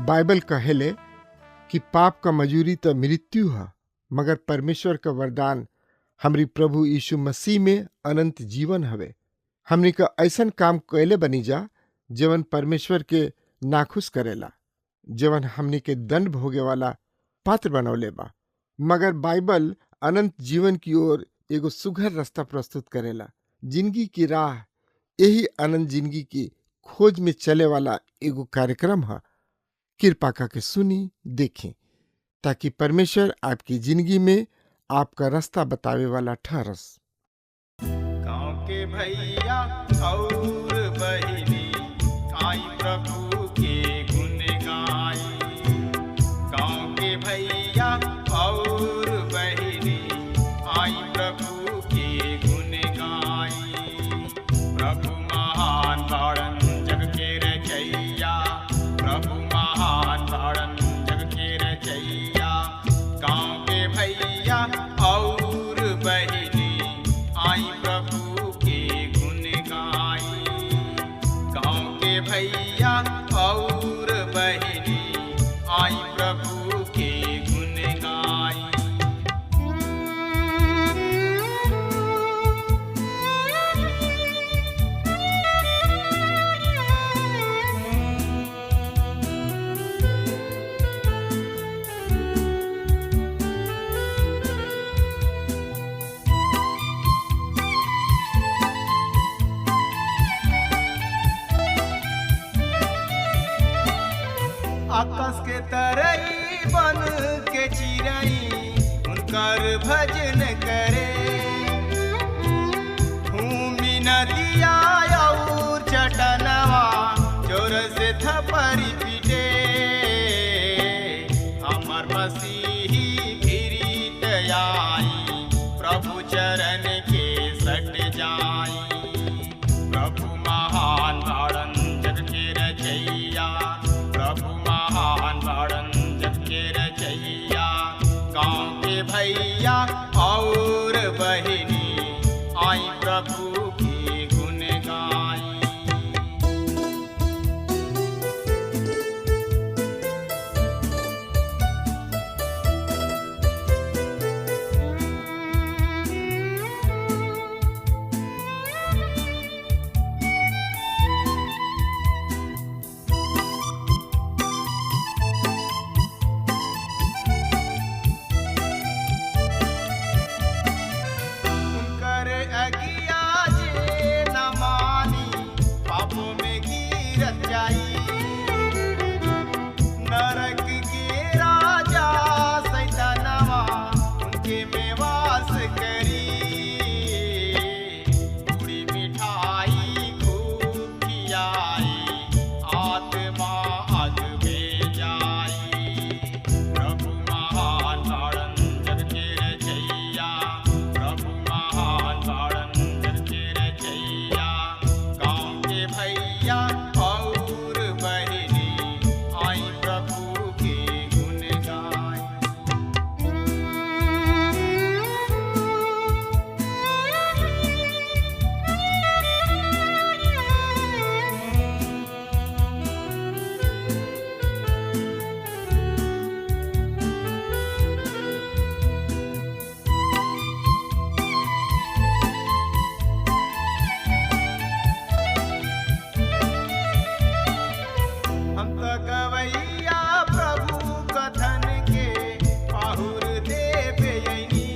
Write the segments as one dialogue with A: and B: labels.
A: Bible कहेले कि पाप का मजूरी तो मृत्यु है, मगर परमेश्वर का वरदान हमरी प्रभु यीशु मसीह में अनंत जीवन हवे। हमनी का ऐसन काम कैले बनी जा जवन परमेश्वर के नाखुश करेला, जवन हमनी के दंड भोगे वाला पात्र बनौले बा। मगर बाइबल अनंत जीवन की ओर एगो सुघर रास्ता प्रस्तुत करेला। जिंदगी की राह यही अनंत जिंदगी की खोज में चले वाला एगो कार्यक्रम है। कृपा करके सुनी देखें, ताकि परमेश्वर आपकी जिंदगी में आपका रास्ता बतावे वाला ठहरस।
B: गाँव के भैया और बहिनी आई प्रभु के गुण गाई। गाँव के भैया और बहिनी आई प्रभु के गुण गाई। प्रभु महान बाड़न जग के रचैया, प्रभु महान बाड़न जग के रचैया। गाँव के भैया और बहिनी आई प्रभु के गुण गाई। गाँव के भैया और बहिनी आई प्रभु के गुण गाई। आकाश के तरई बन के चिरई उनकर भजन करे। भूमि नदिया और चटनवा जोर से थपरी पीटे। हमर मसीही फिरीत आई, प्रभु चरण के सट जाई। प्रभु महान बाड़न जग के रचैया, प्रभु महान बाड़न जग के रचैया। गाँव के भैया और बहिनी आई प्रभु के गुण गाई। उनकर अगिया जे न मानी पापों में गिरत जाई। नरक के राजा सैतानवा उनके में वास करी। पूरी मिठाई खूब खियाई, आत्मा अग में जाई। प्रभु महान बाड़न जग के रचैया, प्रभु महान बाड़न जग के रचैया। गाँव के भैया और बहिनी आई प्रभु के गुण गाई। हम तो गवैया प्रभु कथन के पाहुर देवे यनी।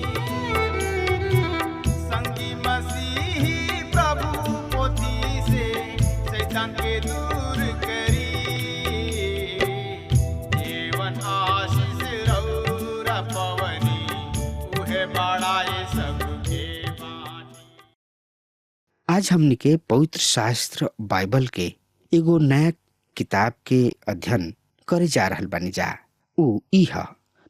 B: संगी मसीही प्रभु पोथी से शैतान के दूर करी। जीवन आशीष रौरा पवनी उहे बाड़ाए सबके बानी।
C: आज हमने के पवित्र शास्त्र बाइबल के एगो नया किताब के अध्ययन करे जा रहल बानी जा। उ इह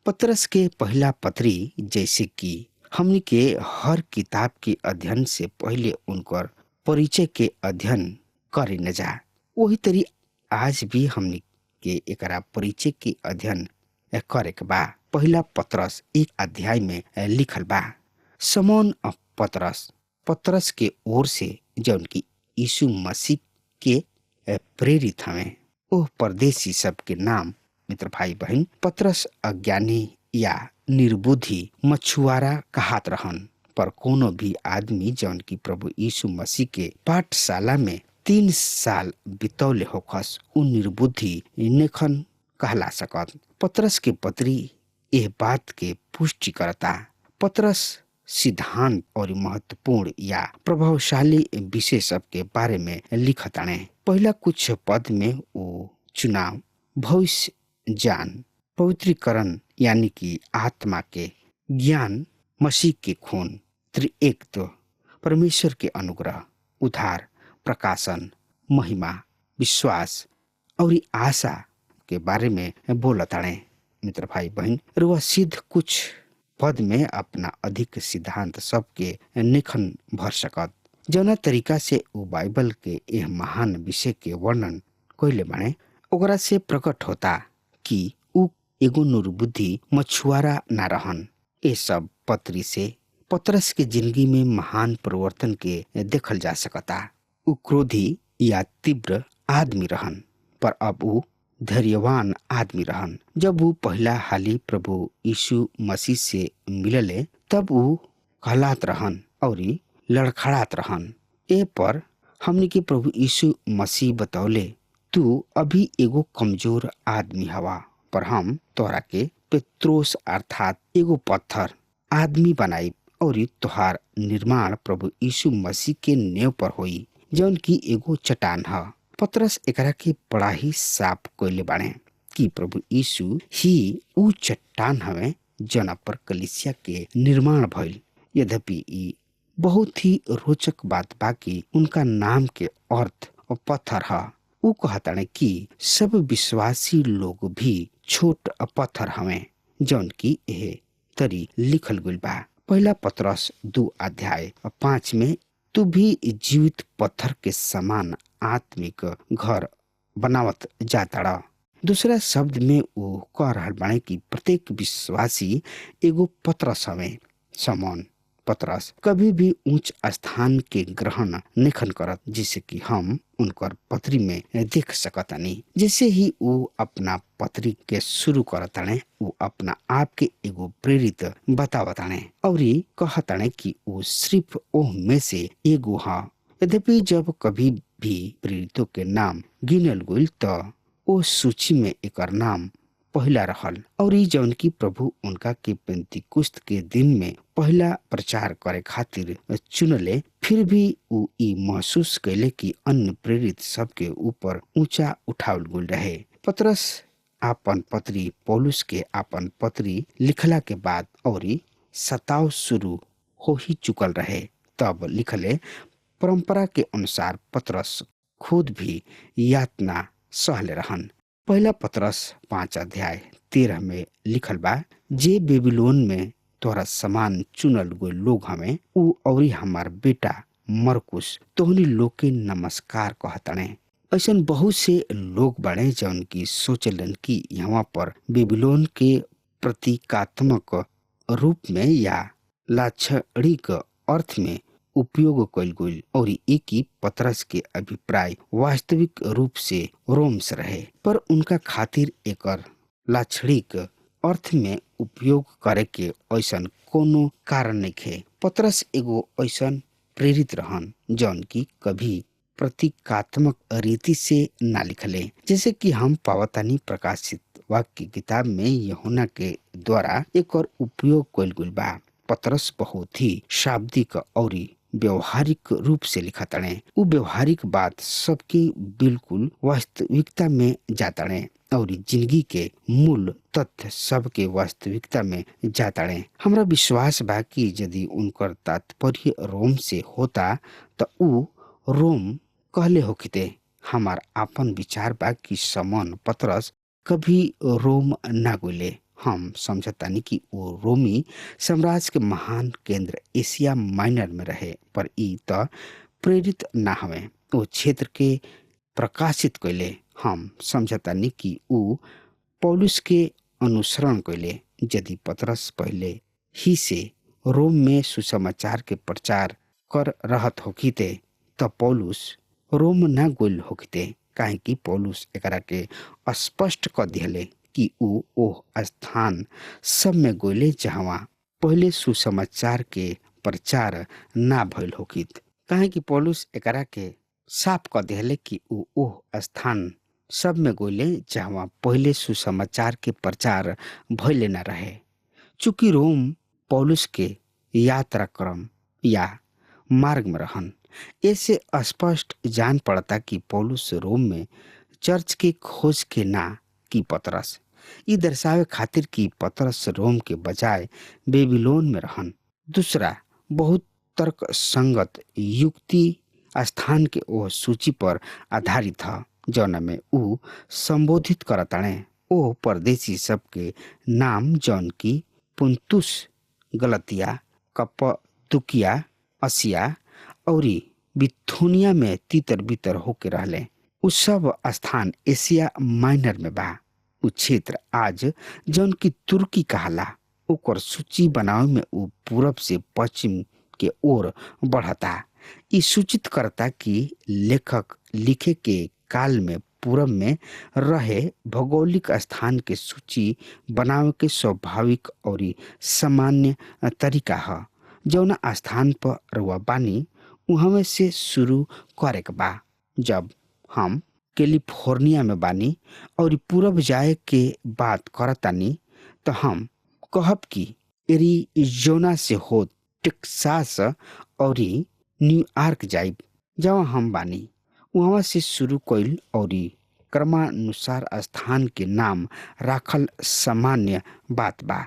C: पतरस के पहला पत्री, जैसे कि हमनी के हर किताब के अध्ययन से पहले उनकर परिचय के अध्ययन करे न जा, वही तरी आज भी हमनी के एकरा परिचय के अध्ययन करे के बा। पहला पतरस 1 अध्याय में लिखल बा, समौन पतरस के ओर से जौन की यीशु मसीह के प्रेरित हमें ओह परदेसी सब के नाम। मित्र भाई बहन, पतरस अज्ञानी या निर्बुद्धि मछुआरा कहात रहन, पर कोनो भी आदमी जौन की प्रभु यीशु मसीह के पाठशाला में 3 साल बितौले होखस, उ निर्बुद्धि नेखन कहला सकत। पतरस के पत्री यह बात के पुष्टि करता। पतरस सिद्धांत और महत्वपूर्ण या प्रभावशाली विषय सब के बारे में लिखताने। पहला कुछ पद में वो चुनाव, भविष्य ज्ञान, पवित्रीकरण यानी कि आत्मा के ज्ञान, मसीह के खून, त्रिएकत्व, परमेश्वर के अनुग्रह, उद्धार, प्रकाशन, महिमा, विश्वास और आशा के बारे में बोलताने। मित्र भाई बहन, रुआ सिद्ध कुछ पद में अपना अधिक सिद्धांत सबके निखन भर सकत। जौना तरीका से वो बाइबल के यह महान विषय के वर्णन कोइले बाणे, ओकरा से प्रकट होता कि उ एगो निर्बुद्धि मछुआरा ना रहन। ये सब पत्री से पतरस के जिंदगी में महान परिवर्तन के देखल जा सकता। उ क्रोधी या तीव्र आदमी रहन, पर अब उ धैर्यवान आदमी रहन। जब वो पहला हाली प्रभु यीशु मसीह से मिलले, तब वो कहलात रहन और लड़खड़ात रहन। ए पर हमने के प्रभु यीशु मसीह बतौले, तू अभी एगो कमजोर आदमी हवा, पर हम तोहरा के पेत्रोस अर्थात एगो पत्थर आदमी बनाई और तोहार निर्माण प्रभु यीशु मसीह के नेव पर होई, जौन की एगो चट्टान है। पतरस एकरा के बड़ा ही साफ कोइले बाणे कि प्रभु यीशु ही उ चट्टान हवे जना पर कलीसिया के निर्माण भइल। यद्यपि ई बहुत ही रोचक बात बाकी उनका नाम के अर्थ पत्थर है। उ कहताने कि सब विश्वासी लोग भी छोट पत्थर हवे, जौन की एहे तरी लिखल गइल बा। पहला पतरस 2 अध्याय 5 में, तू भी जीवित पत्थर के समान आत्मिक घर बनावत जाता। दूसरा शब्द में वो कह रहल बाणे कि प्रत्येक विश्वासी एगो पतरस हवे। समौन पतरस कभी भी उच्च स्थान के ग्रहण निखन करत, जिसे कि हम उनकर पत्री में देख सकतानी। जैसे ही वो अपना पत्री के शुरू करताने, वो अपना आप के एगो प्रेरित बतावताने और कहताने कि वो सिर्फ ओह में से एगो है। यद्यपि जब कभी भी प्रेरितों के नाम गिनल गइल तो ओ सूची में एकर नाम पहला रहल और जौन की प्रभु उनका के पेंतीकुस्त के दिन में पहला प्रचार करे खातिर चुनले, फिर भी उ ई महसूस कैले कि अन्य प्रेरित सबके ऊपर ऊंचा उठावल गइल रहे। पतरस आपन पत्री पौलुस के आपन पत्री लिखला के बाद और सताव शुरू हो ही चुकल रहे, तब लिखले, परंपरा के अनुसार पतरस खुद भी यातना सहले रहन। पहला पतरस 5 अध्याय 13 में लिखल बा, जे बेबीलोन में तोहरा समान चुनल गए लोग हमें, उ और हमार बेटा मरकुस तोहनी लोग के नमस्कार कहतने। ऐसन बहुत से लोग बड़े जौन की सोचलन कि यहाँ पर बेबीलोन के प्रतीकात्मक रूप में या लाक्षणिक अर्थ में उपयोग कइल गइल और एक ही पतरस के अभिप्राय वास्तविक रूप से रोम से रहे, पर उनका खातिर एकर लाक्षणिक अर्थ में उपयोग करे के ऐसन कोनो कारण नहीं है। पतरस एगो ऐसन प्रेरित रहन जौन की कभी प्रतीकात्मक रीति से ना लिखले, जैसे कि हम पावतानी प्रकाशित वाक्य किताब में यूहन्ना के द्वारा एकर उपयोग कइल गइल बा। पतरस बहुत ही शाब्दिक और व्यवहारिक रूप से लिखताने। उ व्यवहारिक बात सबके बिल्कुल वास्तविकता में जाताने और जिंदगी के मूल तथ्य सबके वास्तविकता में जाताने। हमरा विश्वास बा कि यदि उनकर तात्पर्य रोम से होता तो उ रोम कहले होखिते हमार आपन विचार बा कि समन पतरस कभी रोम ना गोले। हम समझतानी कि वो रोमी साम्राज्य के महान केंद्र एशिया माइनर में रहे, पर ई त प्रेरित ना हवे वो क्षेत्र के प्रकाशित कैले। हम समझतानी कि ऊ पौलुस के अनुसरण कैले। यदि पतरस पहले ही से रोम में सुसमाचार के प्रचार कर रहत होखिते त पौलुस रोम ना गोल होखिते, काहे कि पौलुस एकरा के स्पष्ट क दिहले कि ऊ ओह स्थान सब में गोले जहाँ पहले सुसमाचार के प्रचार ना भइल होखित। काहे कि पौलुस एकरा के साफ क दिहले कि ऊ ओह स्थान सब में गोले जहाँ पहले सुसमाचार के प्रचार भइले ना रहे। चूंकि रोम पौलुस के यात्रा क्रम या मार्ग में रहन, ऐसे स्पष्ट जान पड़ता कि पौलुस रोम में चर्च के खोज के ना कि पतरस। ई दर्शावे खातिर कि पतरस रोम के बजाय बेबीलोन में रहन। दूसरा बहुत तर्क संगत युक्ति स्थान के ओह सूची पर आधारित था जौना में ऊ संबोधित करताणे ओह परदेसी सबके नाम जौन की पुंतुस, गलतिया, कप्पदुकिया, असिया और बिथुनिया में तीतर बीतर होके रहले। उ सब स्थान एशिया माइनर में बा। उ क्षेत्र आज जौन की तुर्की कहला, ओकर सूची बनावे में उ पूरब से पश्चिम के ओर बढ़ता। ई सूचित करता कि लेखक लिखे के काल में पूरब में रहे भौगोलिक स्थान के सूची बनावे के स्वाभाविक और सामान्य तरीका है। जौना स्थान पर रुआ बानी उहमे से शुरू करे के बा। जब हम कैलिफोर्निया में बानी और पूरब जाए के बात करतानी तो हम कहब कि एरिजोना से हो टेक्सास और न्यूयॉर्क जाइब। जहाँ हम बानी वहाँ से शुरू कइल और क्रमानुसार स्थान के नाम राखल सामान्य बात बा।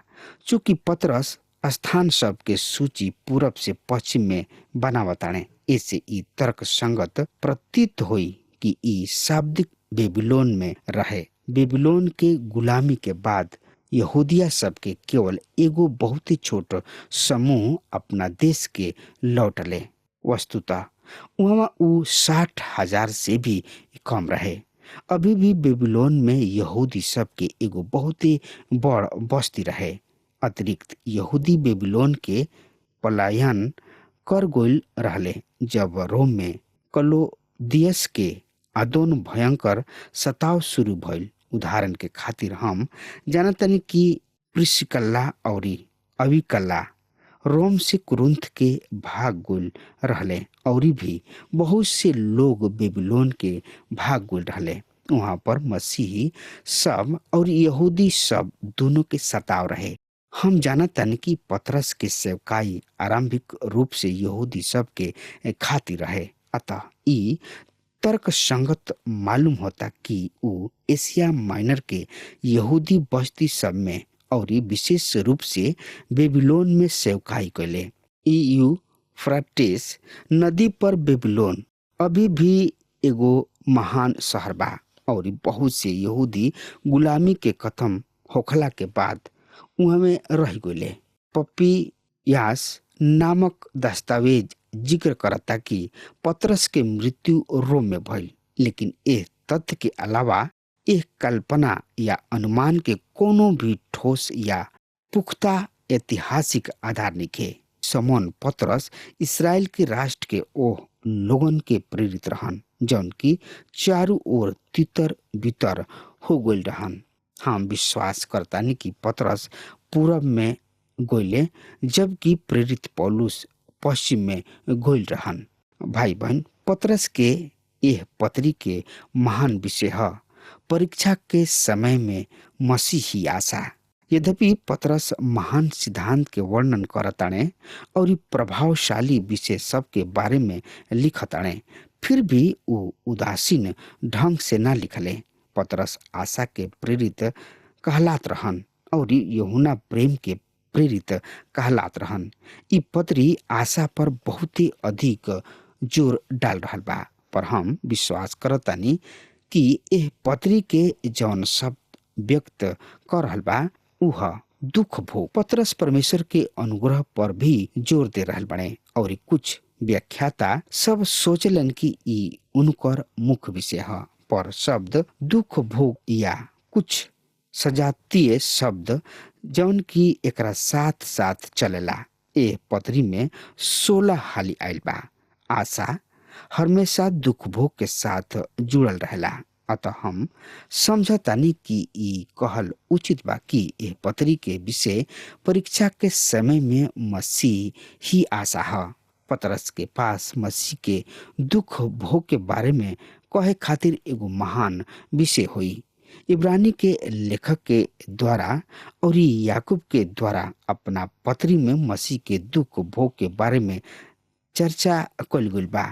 C: चूंकि पतरस स्थान सब के सूची पूरब से पश्चिम में बनावताणे, ऐसे ई तर्क संगत प्रतीत होई कि ई शाब्दिक बेबीलोन में रहे। बेबीलोन के गुलामी के बाद यहूदिया सब के केवल एगो बहुत ही छोट समूह अपना देश के लौटले। वस्तुतः वहाँ ऊ 60,000 से भी कम रहे। अभी भी बेबीलोन में यहूदी सब के एगो बहुत ही बड़ बस्ती रहे। अतिरिक्त यहूदी बेबीलोन के पलायन कर गोल रहले जब रोम में क्लौदियस के आदोन भयंकर सताव शुरू भइल। उदाहरण के खातिर हम जानतनी कि प्रिस्किल्ला और अविकल्ला रोम से कुरुंथ के भाग गोल रहले और भी बहुत से लोग बेबीलोन के भाग गोल रहले। वहाँ पर मसीही सब और यहूदी सब दोनों के सताव रहे। हम जानतनी कि पतरस के सेवकाई आरंभिक रूप से यहूदी सब के खातिर रहे। अतः ई तर्क संगत मालूम होता कि ऊ एशिया माइनर के यहूदी बस्ती सब में और विशेष रूप से बेबीलोन में सेवकाई कैले। यूफ्रेटिस नदी पर बेबीलोन अभी भी एगो महान शहर बा और बहुत से यहूदी गुलामी के खत्म होखला के बाद उहाँ में रह गए। पपियास नामक दस्तावेज जिक्र करता कि पतरस के मृत्यु रोम में भइल, लेकिन एह तथ्य के अलावा एक कल्पना या अनुमान के कोनो भी ठोस या पुख्ता ऐतिहासिक आधार निखे। समौन पतरस इसराइल के राष्ट्र के ओह लोगन के प्रेरित रहन जौन की चारों ओर तितर बितर हो गइल रहन। हम विश्वास करतानी कि पतरस पूरब में गोइले जबकि प्रेरित पौलुस पश्चिम में गोइल रहन। भाई बहन, पतरस के यह पत्री के महान विषय है परीक्षा के समय में मसीही आशा। यद्यपि पतरस महान सिद्धांत के वर्णन करताणे और प्रभावशाली विषय सब के बारे में लिखताणे, फिर भी वो उदासीन ढंग से ना लिखले। पतरस आशा के प्रेरित कहलात रहन और यूहन्ना प्रेम के प्रेरित कहलात रहन। ई पत्री आशा पर बहुत ही अधिक जोर डाल रहल बा। पर हम विश्वास करतानी कि एह पत्री के जौन शब्द व्यक्त कर रहल बा उह दुख भोग। पतरस परमेश्वर के अनुग्रह पर भी जोर दे रहल बने और कुछ व्याख्याता सब सोचलन कि ई उनकर मुख्य विषय है, पर शब्द दुख भोग या कुछ सजातीय शब्द जौन की एकरा साथ साथ चलेला ए पत्री में 16 हाली आयल बा। आशा हमेशा दुख भोग के साथ जुड़ल रहेला। अतः हम समझतानी कि ई कहल उचित बा कि यह पत्री के विषय परीक्षा के समय में मसीह ही आशा है। पतरस के पास मसीह के दुख भोग के बारे में कहे खातिर एगो महान विषय हुई। इब्रानी के लेखक के द्वारा और याकूब के द्वारा अपना पत्री में मसीह के दुख भोग के बारे में चर्चा कल गइल बा।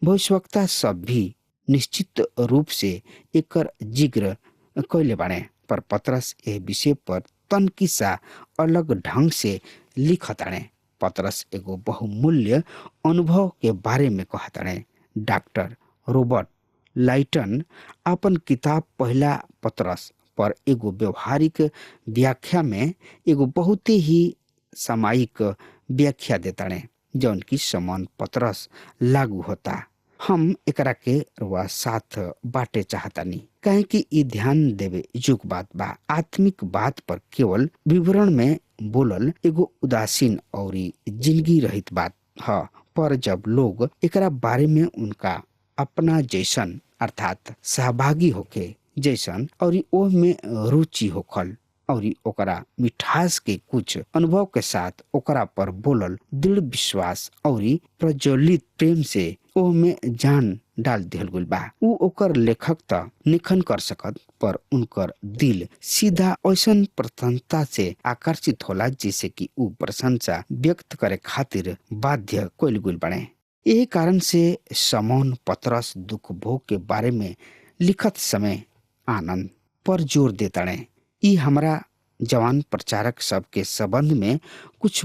C: भविष्यवक्ता सब भी निश्चित रूप से एकर जिक्र कैले बाड़े, पर पतरस यह विषय पर तनकी सा अलग ढंग से लिखताड़े। पतरस एगो बहुमूल्य अनुभव के बारे में कहताड़े। डॉक्टर रॉबर्ट लाइटन अपन किताब पहला पतरस पर एगो व्यवहारिक व्याख्या में एगो बहुत ही सामायिक व्याख्या देताड़े जौन की समान पतरस लागू होता। हम एकरा के रुआ साथ बाटे चाहतानी कहे कि ई ध्यान देवे युग बात बा। आत्मिक बात पर केवल विवरण में बोलल एगो उदासीन और जिंदगी रहित बात है, पर जब लोग एकरा बारे में उनका अपना जैसन अर्थात सहभागी होके जैसन और ओह में रुचि होखल और ओकरा मिठास के कुछ अनुभव के साथ ओकरा पर बोलल दृढ़ विश्वास और प्रज्वलित प्रेम से ओह में जान डाल दिहल गइल बा। उ ओकर लेखक त निखन कर सकत, पर उनकर दिल सीधा ऐसन प्रसन्नता से आकर्षित होला जैसे कि उ प्रशंसा व्यक्त करे खातिर बाध्य कइल गइल बने। यही कारण से समौन पतरस दुख भोग के बारे में लिखत समय आनंद पर जोर देताड़े। ई हमारा जवान प्रचारक सब के संबंध में कुछ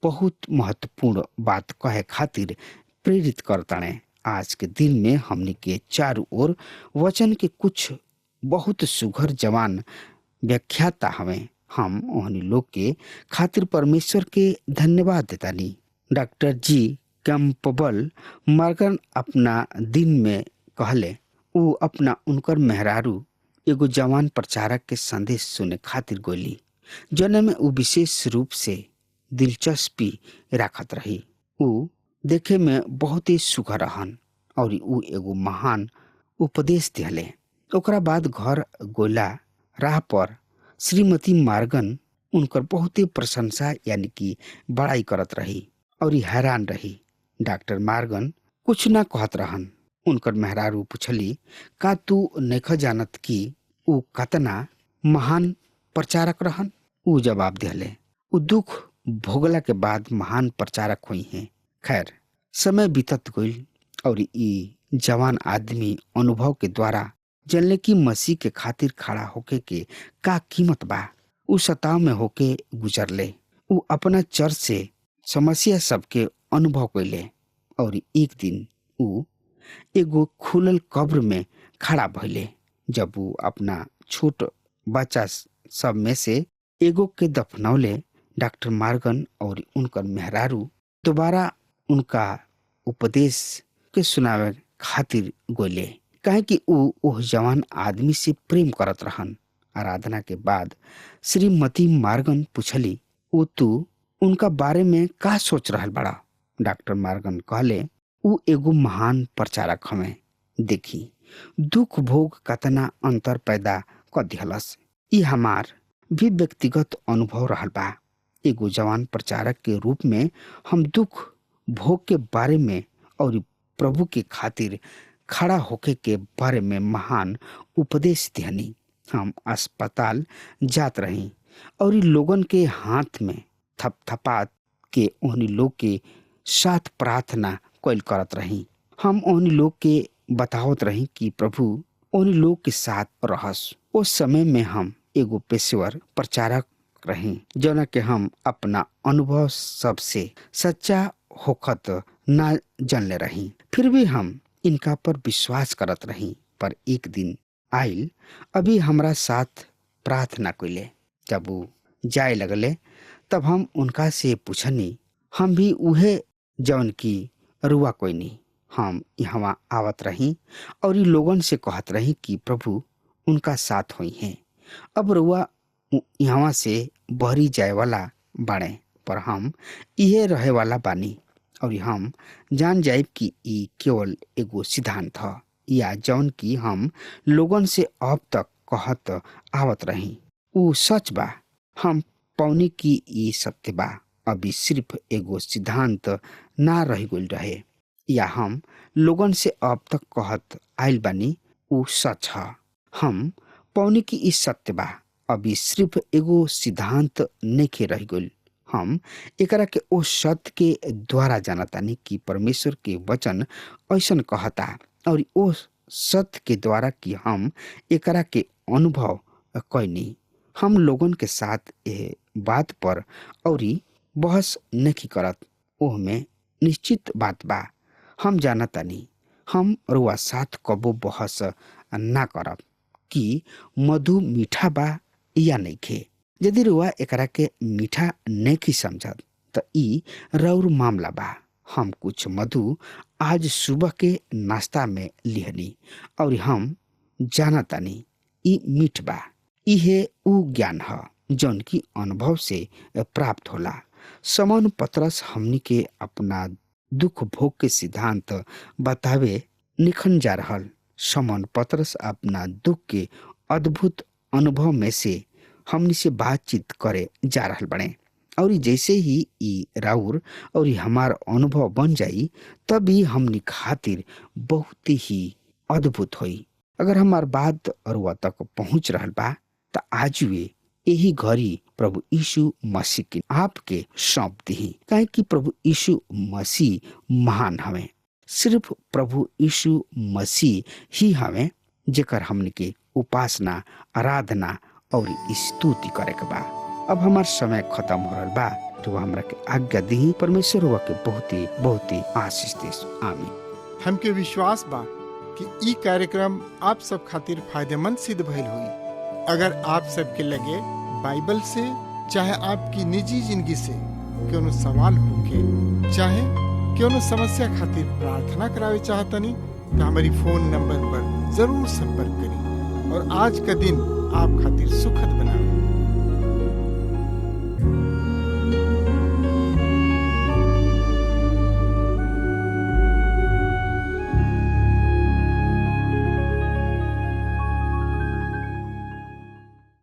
C: बहुत महत्वपूर्ण बात कहे खातिर प्रेरित करताड़े। आज के दिन में हमने के चारों ओर वचन के कुछ बहुत सुघर जवान व्याख्याता हमें। हम ओहनी लोग के खातिर परमेश्वर के धन्यवाद देतानी। डॉक्टर जी कैंपबल मॉर्गन अपना दिन में कहले उ अपना उनकर मेहरारू एगो जवान प्रचारक के संदेश सुने खातिर गोली, जौन में उ विशेष रूप से दिलचस्पी राखत रही। उ देखे में बहुत ही सुघर रहन और उ एगो महान उपदेश दिहले। ओकरा बाद घर गोला राह पर श्रीमती मॉर्गन उनकर बहुत ही प्रशंसा यानी कि बड़ाई करत रही और हैरान रही। डॉक्टर मॉर्गन कुछ ना कहत रहन। उनकर मेहरारू पूछली, का तू नइख जानत कि उ कतना महान प्रचारक रहन? उ जवाब दिहले, उ दुख भोगला के बाद महान प्रचारक हुई हैं। खैर समय बीतत गइल और ई जवान आदमी अनुभव के द्वारा जनले की मसीह के खातिर खड़ा होके के का कीमत बा। उ सताव में होके गुजरले। उ अपना चर्च से समस्या सबके अनुभव कैले और एक दिन उ एगो खुलल कब्र में खड़ा भइले। जब उ अपना छोट बच्चा सब में से एगो के दफनौले, डॉक्टर मॉर्गन और उनकर मेहरारू दोबारा उनका उपदेश के सुनावे खातिर गोले, काहे कि उ ओह जवान आदमी से प्रेम करत रहन। आराधना के बाद श्रीमती मॉर्गन पूछली, उ तू उनका बारे में का सोच रहल बड़ा? डॉक्टर मॉर्गन कहले, उ एगो महान प्रचारक हमें। देखी दुख भोग कतना अंतर पैदा कर दिहलस। ई हमार भी व्यक्तिगत अनुभव रहल बा। एगो जवान प्रचारक के रूप में हम दुख भोग के बारे में और प्रभु के खातिर खड़ा होके के बारे में महान उपदेश दिहनी। हम अस्पताल जात रही और लोगन के हाथ में थपथपात के ओहनी लोग के साथ प्रार्थना कैल करत रही। हम ओहनी लोग के बतावत रही कि प्रभु ओहनी लोग के साथ रहस। उस समय में हम एगो पेशेवर प्रचारक रही, जौना के हम अपना अनुभव सबसे सच्चा होखत ना जानले रही, फिर भी हम इनका पर विश्वास करत रही। पर एक दिन आइल, अभी हमरा साथ प्रार्थना कइले। जब वो जाए लगले तब हम उनका से पूछनी, हम भी उहे जौन की रुआ कोई नहीं। हम यहाँ आवत रही और इ लोगन से कहत रही कि प्रभु उनका साथ हुई हैं। अब रुआ यहाँ से बहरी जाए वाला बाड़े, पर हम इहे रहे वाला बानी। और हम जान जाए कि ई केवल एगो सिद्धांत ह, या जौन की हम लोगन से अब तक कहत आवत रही ऊ सच बा। हम पौनी की ई सत्य बा। अभी सिर्फ एगो सिद्धांत ना रह गइल रहे, या हम लोगन से अब तक कहत आइल बानी ऊ सच ह। हम पौनी की ई सत्य बा। अभी सिर्फ एगो सिद्धांत नइखे रह गइल। हम एकरा के ओ सत्य के द्वारा जानतानी कि परमेश्वर के वचन ऐसन कहता, और ओ सत्य के द्वारा कि हम एकरा के अनुभव कैनी। हम लोगन के साथ यह बात पर औरी बहस नहीं करत। ओह में निश्चित बात बा, हम जानतानी हम रुआ साथ कबो बहस ना करब कि मधु मीठा बा या नइखे। यदि रुआ एकरा के मीठा नहीं समझत त ई रौर मामला बा। हम कुछ मधु आज सुबह के नाश्ता में लिहनी और हम जानतानी ई मीठ बा। इहे ऊ ज्ञान ह जौन की अनुभव से प्राप्त होला। समौन पतरस हमनी के अपना दुख भोग के सिद्धांत बतावे निखन जा रहल। समौन पतरस अपना दुख के अद्भुत अनुभव में से हमनी से बातचीत करे जा रहल बने। और जैसे ही ई राउर और हमार अनुभव बन जाई, तभी हमनी खातिर बहुत ही अद्भुत होई। अगर हमार बात रुआ तक पहुंच रहल बा त आज वे यही घड़ी प्रभु यीशु मसीह के आपके सौंप दी। काहे कि प्रभु यीशु मसीह महान हवे। सिर्फ प्रभु यीशु मसीह ही हवे जेकर हमनी के उपासना, आराधना और स्तुति करे के बा। अब हमार समय खत्म हो रहल बा, तो हमरा के आज्ञा दी। परमेश्वर हुआ के बहुत ही आशीष देस। आमीन।
A: हमके विश्वास बा कि ई कार्यक्रम आप सब खातिर फायदेमंद सिद्ध भइल हुई। अगर आप सबके लगे बाइबल से चाहे आपकी निजी जिंदगी से कोनो सवाल होके, चाहे कोनो समस्या खातिर प्रार्थना करावे चाहतनी, तो हमारी फोन नंबर पर जरूर संपर्क करें और आज का दिन आप खातिर सुखद बनावे।